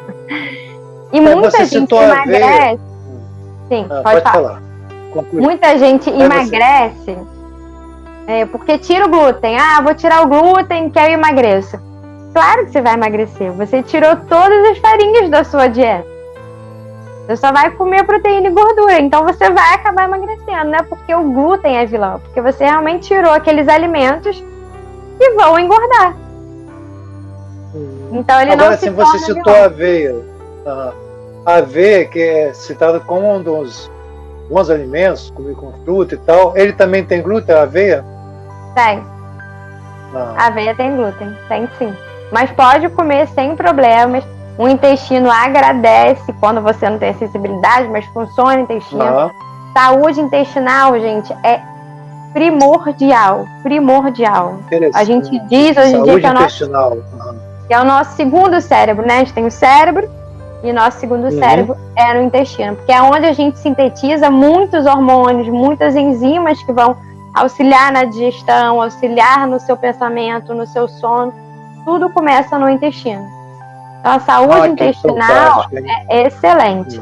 E muita gente emagrece. Sim, pode falar. Muita gente emagrece porque tira o glúten. Vou tirar o glúten que eu emagreço. Claro que você vai emagrecer. Você tirou todas as farinhas da sua dieta. Você só vai comer proteína e gordura. Então você vai acabar emagrecendo. Não é porque o glúten é vilão. Porque você realmente tirou aqueles alimentos que vão engordar. Então ele agora, não se torna você citou a aveia. A aveia, que é citada como um dos bons alimentos, comer com fruta e tal. Ele também tem glúten, a aveia? Tem. A aveia tem glúten. Tem sim. Mas pode comer sem problemas. O intestino agradece quando você não tem sensibilidade, mas funciona o intestino. Saúde intestinal, gente, é primordial. A gente diz hoje em dia que é o nosso segundo cérebro, né? A gente tem o cérebro e o nosso segundo cérebro é no intestino, porque é onde a gente sintetiza muitos hormônios, muitas enzimas que vão auxiliar na digestão, auxiliar no seu pensamento, no seu sono. Tudo começa no intestino. Então, a saúde intestinal é excelente.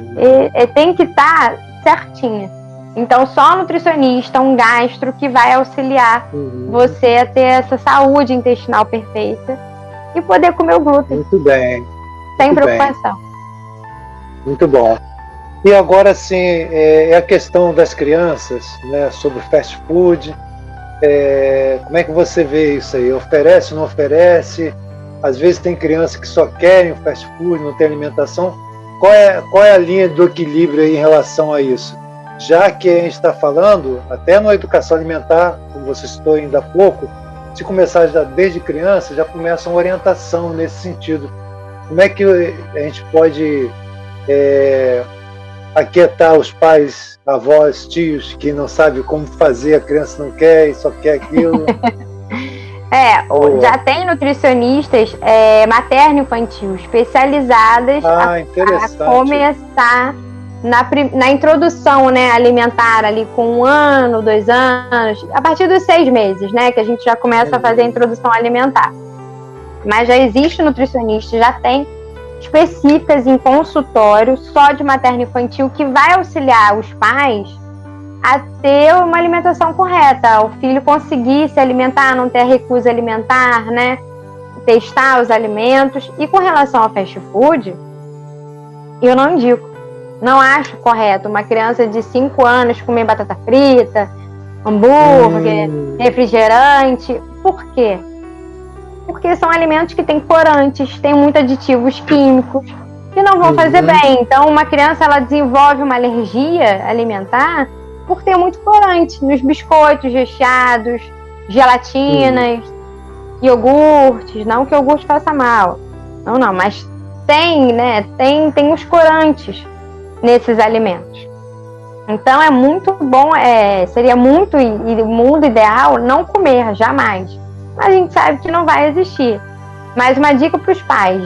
E tem que estar certinha. Então, só nutricionista, um gastro, que vai auxiliar você a ter essa saúde intestinal perfeita e poder comer o glúten. Muito bem. Sem preocupação. Muito bom. E agora, sim, é a questão das crianças, né, sobre o fast food. Como é que você vê isso aí? Oferece, não oferece? Às vezes tem crianças que só querem o fast food, não tem alimentação. Qual é a linha do equilíbrio aí em relação a isso? Já que a gente está falando, até na educação alimentar, como você citou ainda há pouco, se começar já desde criança, já começa uma orientação nesse sentido. Como é que a gente pode aquietar os pais, avós, tios, que não sabem como fazer, a criança não quer e só quer aquilo? Já tem nutricionistas materno-infantil especializadas a começar na introdução, né, alimentar ali com 1 ano, 2 anos, a partir dos 6 meses, né, que a gente já começa a fazer a introdução alimentar. Mas já existe nutricionista, já tem específicas em consultório só de materno-infantil que vai auxiliar os pais a ter uma alimentação correta, o filho conseguir se alimentar, não ter recusa alimentar, né? Testar os alimentos. E com relação ao fast food, eu não indico. Não acho correto uma criança de 5 anos comer batata frita, hambúrguer, refrigerante. Por quê? Porque são alimentos que têm corantes, têm muitos aditivos químicos que não vão fazer bem. Então, uma criança ela desenvolve uma alergia alimentar por ter muito corante nos biscoitos recheados, gelatinas, iogurtes. Não que o iogurte faça mal, não, mas tem, né? Tem os corantes nesses alimentos. Então é muito bom, seria muito, e o mundo ideal, não comer jamais. Mas a gente sabe que não vai existir. Mas uma dica para os pais: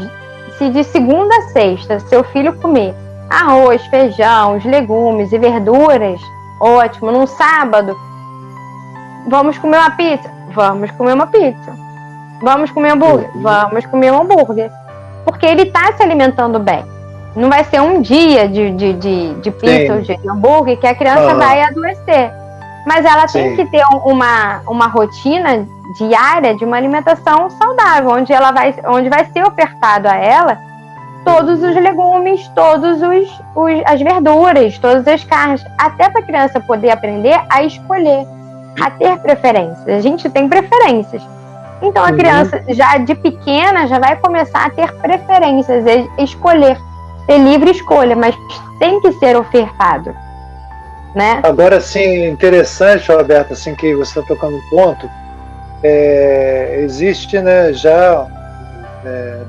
se de segunda a sexta seu filho comer arroz, feijão, os legumes e verduras, ótimo. Num sábado, vamos comer uma pizza? Vamos comer uma pizza. Vamos comer hambúrguer? Vamos comer um hambúrguer. Porque ele está se alimentando bem. Não vai ser um dia de pizza ou de hambúrguer que a criança vai adoecer. Mas ela tem que ter uma rotina diária de uma alimentação saudável, onde vai ser ofertado a ela todos os legumes, todas as verduras, todas as carnes, até para a criança poder aprender a escolher, a ter preferências. A gente tem preferências. Então a criança já de pequena já vai começar a ter preferências, escolher, ter livre escolha, mas tem que ser ofertado, né? Agora, sim, interessante, Roberta, assim, que você está tocando um ponto. Existe, né, já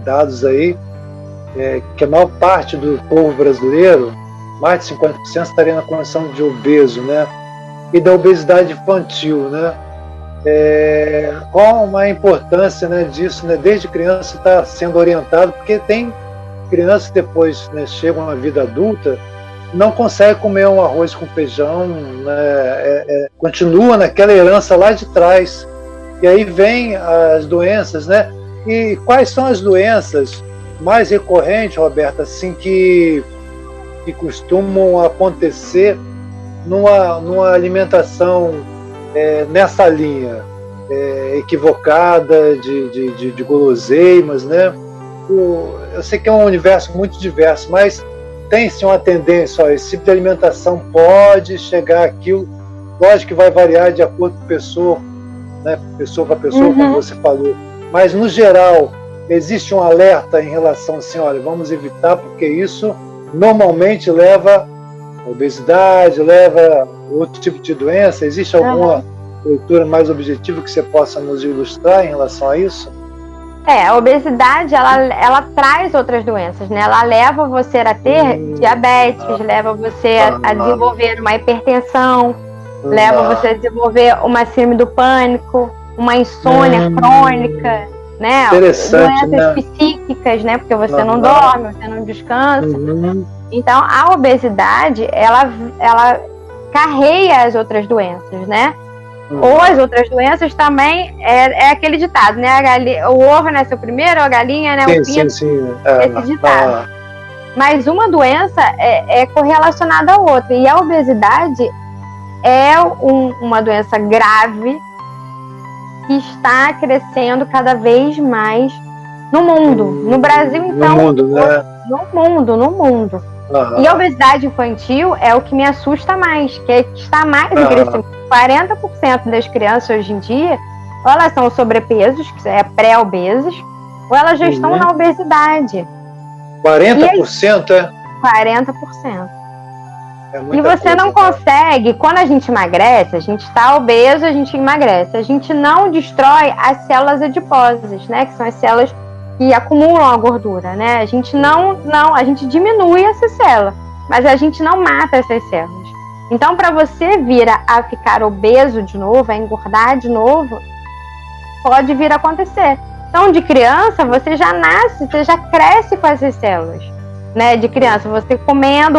dados aí que a maior parte do povo brasileiro, mais de 50%, estaria na condição de obeso, né? E da obesidade infantil, né? Qual a importância, né, disso, né? Desde criança está sendo orientado, porque tem crianças que depois, né, chegam à vida adulta, não consegue comer um arroz com feijão, né? Continua naquela herança lá de trás. E aí vem as doenças, né? E quais são as doenças mais recorrentes, Roberta, assim, que costumam acontecer numa alimentação nessa linha equivocada de guloseimas, né? Eu sei que é um universo muito diverso, mas tem-se uma tendência, esse tipo de alimentação pode chegar àquilo, lógico que vai variar de acordo com pessoa, né, pessoa para pessoa, como você falou, mas no geral existe um alerta em relação assim, olha, vamos evitar, porque isso normalmente leva a obesidade, leva outro tipo de doença. Existe alguma leitura mais objetiva que você possa nos ilustrar em relação a isso? A obesidade, ela traz outras doenças, né? Ela leva você a ter diabetes, leva você a desenvolver uma hipertensão, leva você a desenvolver uma síndrome do pânico, uma insônia crônica, né? Interessante, doenças psíquicas, né? Porque você não dorme, você não descansa. Então, a obesidade, ela carrega as outras doenças, né? Ou as outras doenças também, é aquele ditado, né? O ovo nasceu primeiro, a galinha, né? O pinto, esse ditado. Mas uma doença é correlacionada à outra. E a obesidade é uma doença grave que está crescendo cada vez mais no mundo. No Brasil, então. No mundo, né? No mundo. E a obesidade infantil é o que me assusta mais, que está mais em crescimento. 40% das crianças hoje em dia, ou elas são sobrepesos, que é pré-obesas, ou elas já estão na obesidade. 40%, é? 40%. E você não consegue, quando a gente emagrece, a gente está obeso, a gente emagrece. A gente não destrói as células adiposas, né? Que são as células que acumulam a gordura, né? A gente a gente diminui essa célula, mas a gente não mata essas células. Então, para você vir a ficar obeso de novo, a engordar de novo, pode vir a acontecer. Então, de criança, você já nasce, você já cresce com essas células, né? De criança, você comendo,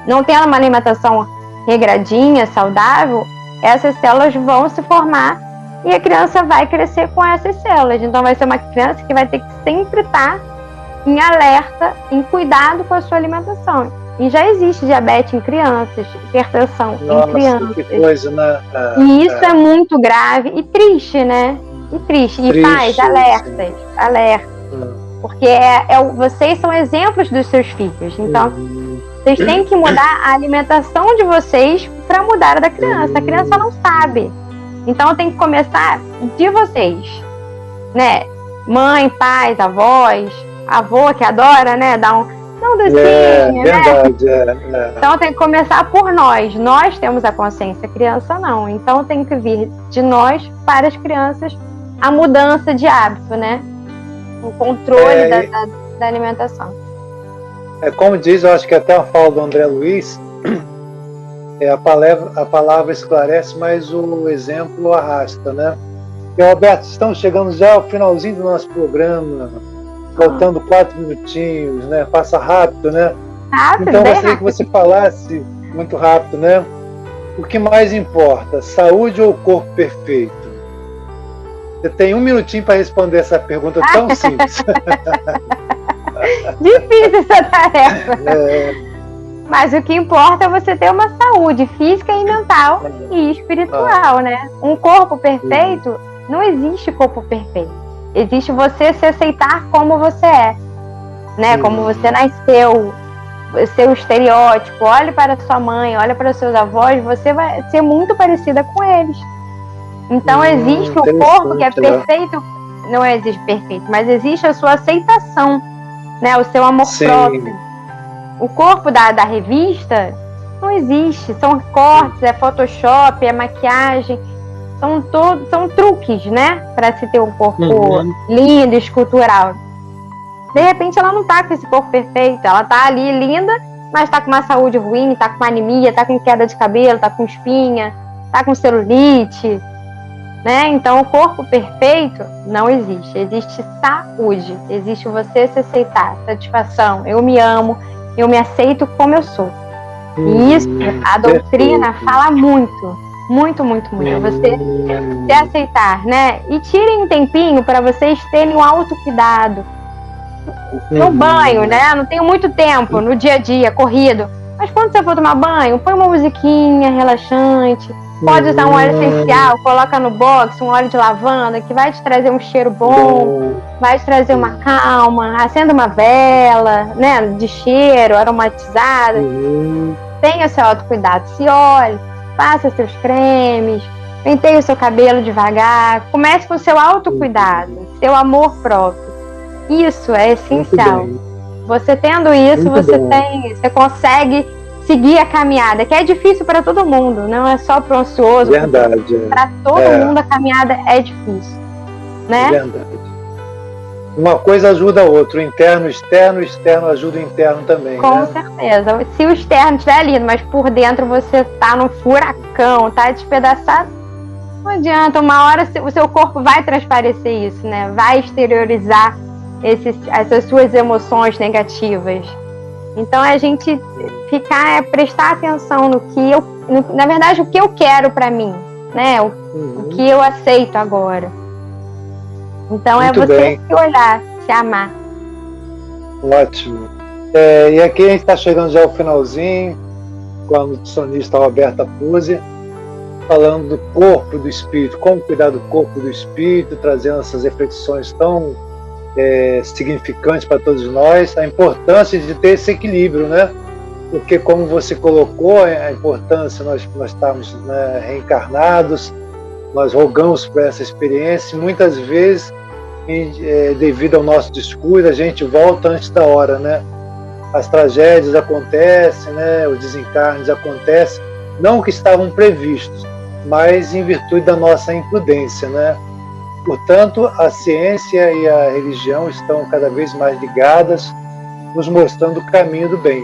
não tendo uma alimentação regradinha, saudável, essas células vão se formar e a criança vai crescer com essas células. Então, vai ser uma criança que vai ter que sempre estar em alerta, em cuidado com a sua alimentação. E já existe diabetes em crianças, hipertensão em crianças. Que coisa, né? E isso é muito grave e triste, né? E triste. E pais, alertas. Porque vocês são exemplos dos seus filhos. Então, vocês têm que mudar a alimentação de vocês para mudar a da criança. A criança não sabe. Então, tem que começar de vocês, né? Mãe, pais, avós, avô que adora, né? Dar um docinho, verdade, né? Então tem que começar por nós. Nós temos a consciência, a criança não. Então tem que vir de nós para as crianças a mudança de hábito, né? O controle da alimentação. Como diz, eu acho que até a fala do André Luiz, a palavra esclarece, mas o exemplo arrasta, né? E, Roberto, estamos chegando já ao finalzinho do nosso programa. Faltando 4 minutinhos, né? Passa rápido, né? Então eu gostaria que você falasse muito rápido, né? O que mais importa, saúde ou corpo perfeito? Você tem 1 minutinho para responder essa pergunta tão simples. Difícil essa tarefa. Mas o que importa é você ter uma saúde física e mental e espiritual, né? Um corpo perfeito, não existe corpo perfeito. Existe você se aceitar como você é, né? Como você nasceu, seu estereótipo. Olhe para sua mãe, olhe para os seus avós, você vai ser muito parecida com eles. Então existe o corpo que é perfeito, não existe perfeito, mas existe a sua aceitação, né? O seu amor próprio. O corpo da revista não existe, são cortes, é Photoshop, é maquiagem. São truques, né? Para se ter um corpo lindo, escultural. De repente ela não tá com esse corpo perfeito. Ela tá ali linda, mas tá com uma saúde ruim, tá com uma anemia, tá com queda de cabelo, tá com espinha, tá com celulite, né? Então o corpo perfeito não existe. Existe saúde. Existe você se aceitar, satisfação. Eu me amo, eu me aceito como eu sou. E isso a doutrina fala muito. Muito, muito, muito. Você se aceitar, né? E tirem um tempinho para vocês terem um autocuidado. No banho, né? Não tenho muito tempo no dia a dia, corrido. Mas quando você for tomar banho, põe uma musiquinha relaxante. Pode usar um óleo essencial, coloca no box um óleo de lavanda que vai te trazer um cheiro bom, vai te trazer uma calma. Acenda uma vela, né? De cheiro, aromatizada. Tenha seu autocuidado, se olhe. Faça seus cremes, penteie o seu cabelo devagar, comece com o seu autocuidado, seu amor próprio. Isso é essencial. Você tendo isso, você consegue seguir a caminhada, que é difícil para todo mundo, não é só para o ansioso. Verdade. Para todo mundo a caminhada é difícil, né? Verdade. Uma coisa ajuda a outra, o interno, o externo ajuda o interno também. Com certeza. Se o externo estiver lindo, mas por dentro você tá no furacão, tá despedaçado, não adianta. Uma hora o seu corpo vai transparecer isso, né? Vai exteriorizar essas suas emoções negativas. Então a gente prestar atenção no que na verdade, o que eu quero para mim, né? O que eu aceito agora. Então Muito é você bem. se olhar, se amar. Ótimo. E aqui a gente está chegando já ao finalzinho, com a nutricionista Roberta Puzzi, falando do corpo e do espírito, como cuidar do corpo e do espírito, trazendo essas reflexões tão significantes para todos nós, a importância de ter esse equilíbrio, né? Porque, como você colocou, a importância, nós estamos, né, reencarnados, nós rogamos por essa experiência, e muitas vezes, devido ao nosso descuido, a gente volta antes da hora, né? As tragédias acontecem, né? Os desencarnes acontecem, não que estavam previstos, mas em virtude da nossa imprudência, né? Portanto, a ciência e a religião estão cada vez mais ligadas, nos mostrando o caminho do bem.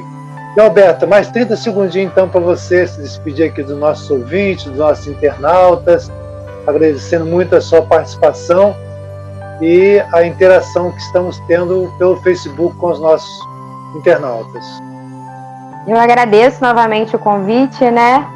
E, Roberta, mais 30 segundinhos então para você se despedir aqui dos nossos ouvintes, dos nossos internautas, agradecendo muito a sua participação e a interação que estamos tendo pelo Facebook com os nossos internautas. Eu agradeço novamente o convite, né?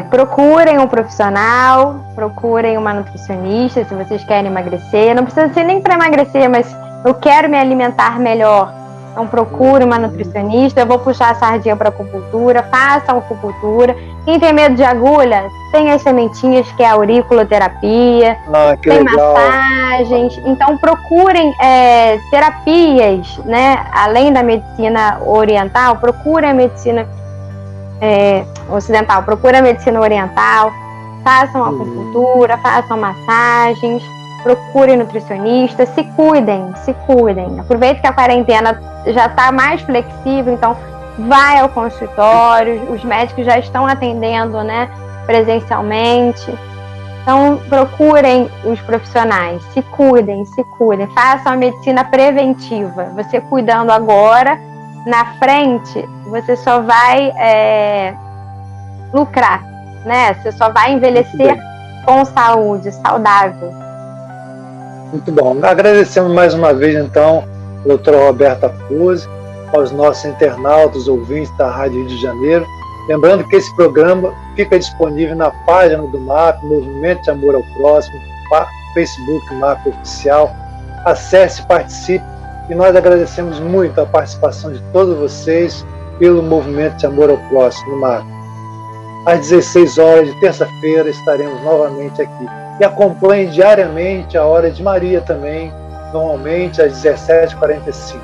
Procurem um profissional, procurem uma nutricionista se vocês querem emagrecer. Não precisa ser nem para emagrecer, mas eu quero me alimentar melhor. Então procure uma nutricionista. Eu vou puxar a sardinha para acupuntura, façam acupuntura. Quem tem medo de agulha, tem as sementinhas, que é a auriculoterapia, tem legal. Massagens. Então procurem terapias, né? Além da medicina oriental, procurem a medicina ocidental, procurem a medicina oriental, façam acupuntura, façam massagens, procurem nutricionista, se cuidem. Aproveite que a quarentena já está mais flexível, então vai ao consultório, os médicos já estão atendendo, né, presencialmente. Então procurem os profissionais, se cuidem, façam a medicina preventiva. Você cuidando agora, na frente, você só vai lucrar, né? Você só vai envelhecer com saúde, saudável. Muito bom. Agradecemos mais uma vez, então, a doutora Roberta Puzzi, aos nossos internautas, ouvintes da Rádio Rio de Janeiro. Lembrando que esse programa fica disponível na página do MAP, Movimento de Amor ao Próximo, Facebook MAP Oficial. Acesse, participe, e nós agradecemos muito a participação de todos vocês pelo Movimento de Amor ao Próximo, MAP. Às 16 horas de terça-feira estaremos novamente aqui. E acompanhe diariamente a Hora de Maria também, normalmente às 17h45,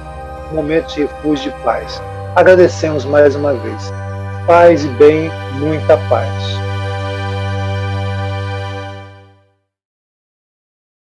momento de refúgio e paz. Agradecemos mais uma vez. Paz e bem, muita paz.